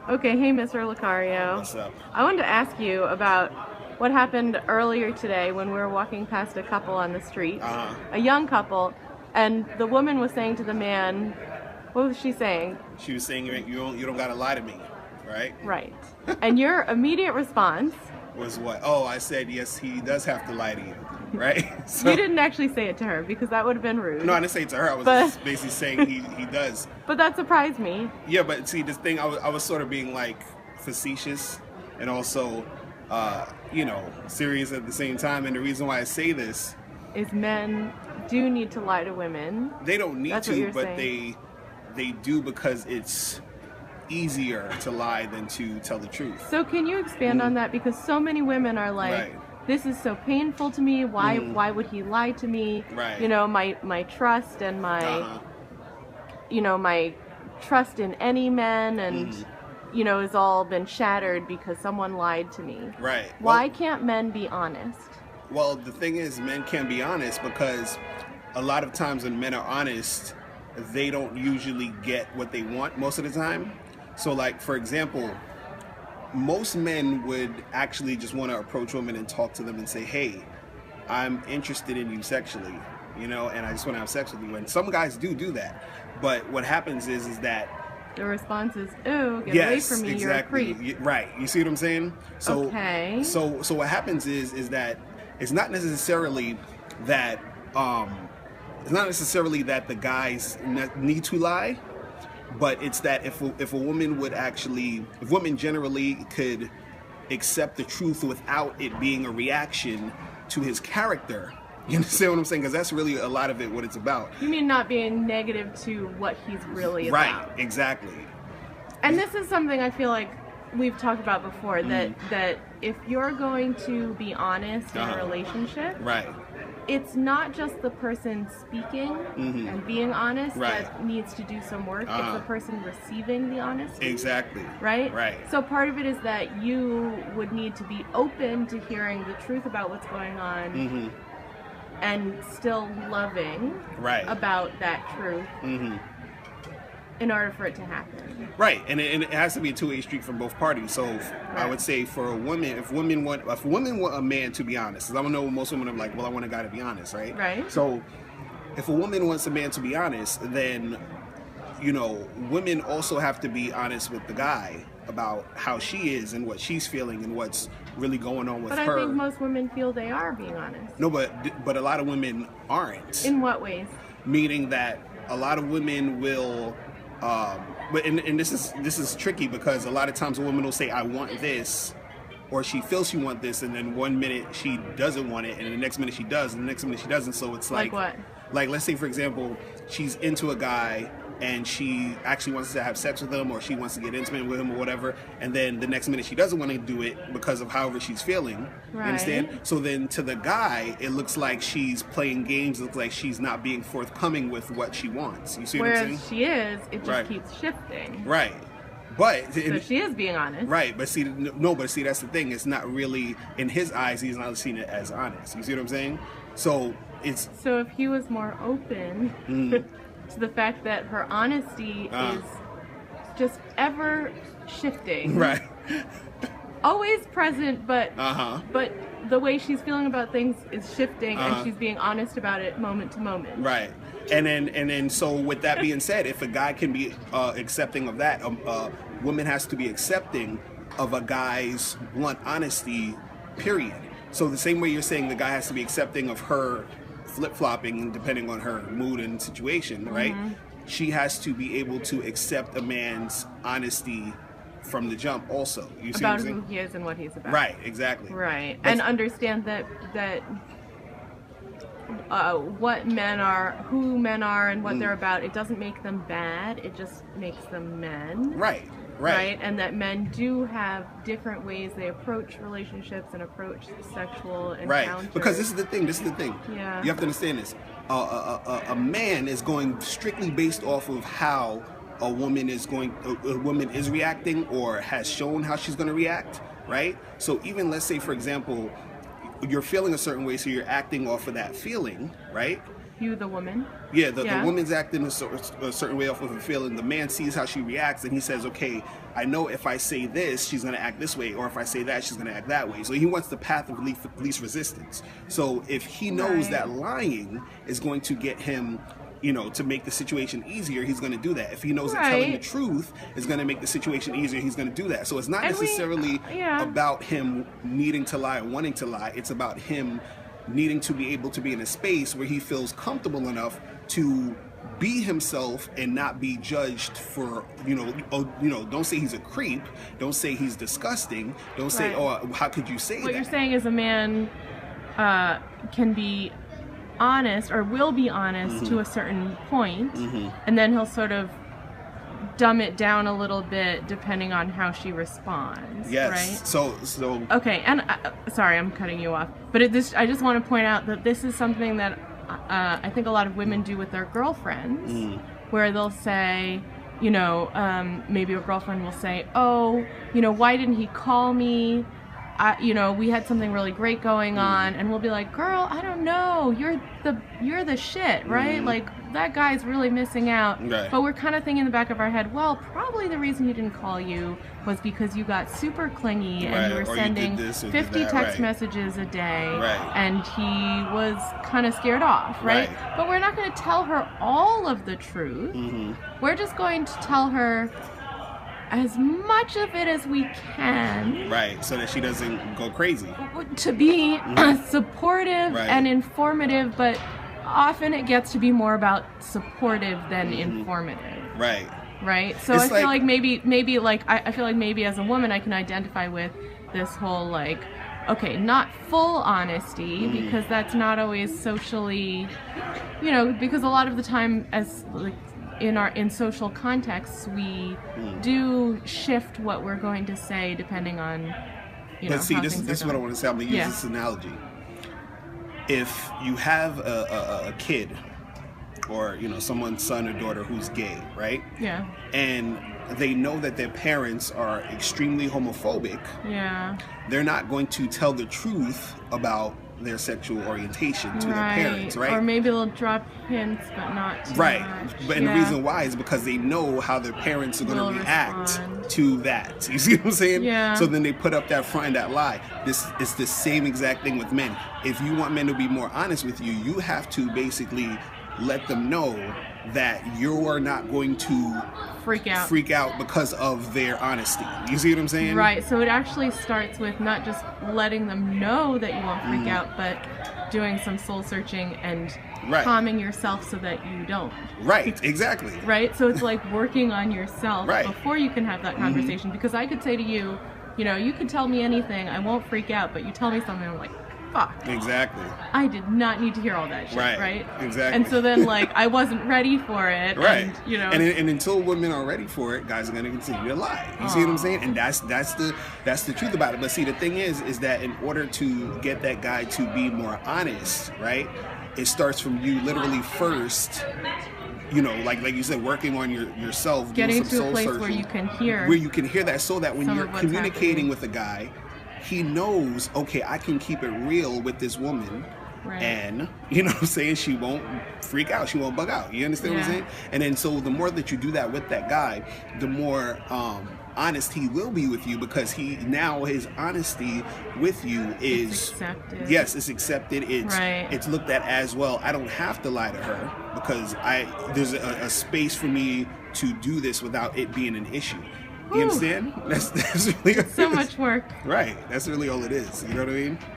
Okay, hey, Mr. Lucario. What's up? I wanted to ask you about what happened earlier today when we were walking past a couple on the street, Uh-huh. a young couple, and the woman was saying to the man, what was she saying? She was saying you don't gotta lie to me, right? Right. And your immediate response, Was what? Oh, I said yes. He does have to lie to you, right? you didn't actually say it to her because that would have been rude. No, I didn't say it to her. I was But- just basically saying he does. But that surprised me. Yeah, but see, this thing I was sort of being like facetious and also, serious at the same time. And the reason why I say this, Is men do need to lie to women. they don't need That's what to, you're but saying. they do because it's easier to lie than to tell the truth. So can you expand on that? Because so many women are like, Right. this is so painful to me. Why would he lie to me? Right. You know, my trust and my Uh-huh. my trust in any men and has all been shattered because someone lied to me. Right. Why can't men be honest? Well, the thing is, men can't be honest because a lot of times when men are honest, they don't usually get what they want most of the time. So, like, for example, most men would actually just want to approach women and talk to them and say, hey, I'm interested in you sexually, and I just want to have sex with you. And some guys do that. But what happens is that The response is, "Ooh, get away yes, from me! exactly. You're a creep." Right. You see what I'm saying? So, Okay. So what happens is that it's not necessarily that the guys need to lie, but it's that if a woman if women generally could accept the truth without it being a reaction to his character. You understand what I'm saying? Because that's really a lot of it, what it's about. You mean not being negative to what he's really Right. about? Exactly. And this is something I feel like we've talked about before, that if you're going to be honest in a relationship, Right. it's not just the person speaking and being honest Right. that needs to do some work. It's the person receiving the honesty. Exactly. Right? Right. So part of it is that you would need to be open to hearing the truth about what's going on and still loving Right. about that truth in order for it to happen. Right, and it has to be a two-way street from both parties. So I would say for a woman, if women want a man to be honest, because I know most women are like, well, I want a guy to be honest, right? Right. So if a woman wants a man to be honest, then women also have to be honest with the guy about how she is and what she's feeling and what's really going on with But her. I think most women feel they are being honest. No, but a lot of women aren't. In what ways? Meaning that a lot of women will and this is tricky because a lot of times a woman will say I want this, or she feels she wants this, and then one minute she doesn't want it and the next minute she does and the next minute she doesn't. So it's Like what? Like, let's say for example she's into a guy and she actually wants to have sex with him, or she wants to get intimate with him or whatever, and then the next minute she doesn't want to do it because of however she's feeling. You Right. understand? So then to the guy it looks like she's playing games, it looks like she's not being forthcoming with what she wants. You see what I'm saying? Whereas she is, it just Right. keeps shifting. Right. But So she is being honest. right, but see, that's the thing. It's not really in his eyes. He's not seeing it as honest. You see what I'm saying? So it's So if he was more open to the fact that her honesty is just ever shifting, right. always present, but but the way she's feeling about things is shifting, and she's being honest about it moment to moment. Right. And then so with that being said, if a guy can be accepting of that, a woman has to be accepting of a guy's blunt honesty, period. So the same way you're saying the guy has to be accepting of her flip-flopping depending on her mood and situation, right? She has to be able to accept a man's honesty from the jump also. You see About what I'm who saying? he is and what he's about. Right, exactly. Right. That's- And understand that what men are, who men are, and what they're about, it doesn't make them bad. It just makes them men. Right. Right. And that men do have different ways they approach relationships and approach sexual encounters. Right, because this is the thing. Yeah. You have to understand this. A man is going strictly based off of how a woman is reacting or has shown how she's going to react, right? So even let's say, for example, you're feeling a certain way, so you're acting off of that feeling, right? You, the woman. Yeah, the woman's acting a certain way off of a feeling. The man sees how she reacts, and he says, okay, I know if I say this, she's going to act this way, or if I say that, she's going to act that way. So he wants the path of least resistance. So if he knows that lying is going to get him, you know, to make the situation easier, he's going to do that. If he knows that telling the truth is going to make the situation easier, he's going to do that. So it's not necessarily about him needing to lie or wanting to lie. It's about him needing to be able to be in a space where he feels comfortable enough to be himself and not be judged for, don't say he's a creep, don't say he's disgusting, don't say, oh, how could you say that? What you're saying is a man can be honest or will be honest to a certain point, and then he'll sort of dumb it down a little bit depending on how she responds. Yes. Right? So. Okay, and sorry, I'm cutting you off, but I just want to point out that this is something that I think a lot of women do with their girlfriends, where they'll say, maybe a girlfriend will say, oh, why didn't he call me? We had something really great going on, and we'll be like, girl, I don't know, you're the shit, right? Like, that guy's really missing out. Right. But we're kind of thinking in the back of our head, well, probably the reason he didn't call you was because you got super clingy and you were sending 50 text messages a day, and he was kind of scared off, right? But we're not going to tell her all of the truth. We're just going to tell her as much of it as we can. Right, so that she doesn't go crazy. To be supportive and informative, but often it gets to be more about supportive than informative. Right. Right? So I feel like maybe I feel like maybe as a woman I can identify with this whole like, okay, not full honesty, because that's not always socially, because a lot of the time as like in social contexts we do shift what we're going to say depending on but see, this is what I want to say. I'm going to use this analogy. If you have a kid or someone's son or daughter who's gay, right? Yeah. And they know that their parents are extremely homophobic. Yeah. They're not going to tell the truth about their sexual orientation to their parents, right? Or maybe they'll drop hints, but not too much. But the reason why is because they know how their parents are going to react to that. You see what I'm saying? Yeah. So then they put up that front and that lie. This is the same exact thing with men. If you want men to be more honest with you, you have to basically let them know that you're not going to freak out because of their honesty. You see what I'm saying? Right. So it actually starts with not just letting them know that you won't freak out, but doing some soul searching and calming yourself so that you don't. Right. Exactly. Right. So it's like working on yourself before you can have that conversation. Because I could say to you, you could tell me anything, I won't freak out, but you tell me something, I'm like, fuck. Exactly. I did not need to hear all that shit, right? Exactly. And so then, I wasn't ready for it. Right. And, and until women are ready for it, guys are going to continue to lie. You see what I'm saying? And that's the truth about it. But see, the thing is that in order to get that guy to be more honest, right, it starts from you literally first. Like you said, working on yourself, getting doing some to a place searching, where you can hear that, so that when you're communicating with a guy, he knows, okay, I can keep it real with this woman, and what I'm saying, she won't freak out, she won't bug out. You understand what I'm saying? And then so the more that you do that with that guy, the more honest he will be with you, because his honesty with you is accepted. Yes, it's accepted. It's looked at as, well, I don't have to lie to her because there's a space for me to do this without it being an issue. You understand? That's really so much work. Right. That's really all it is. You know what I mean?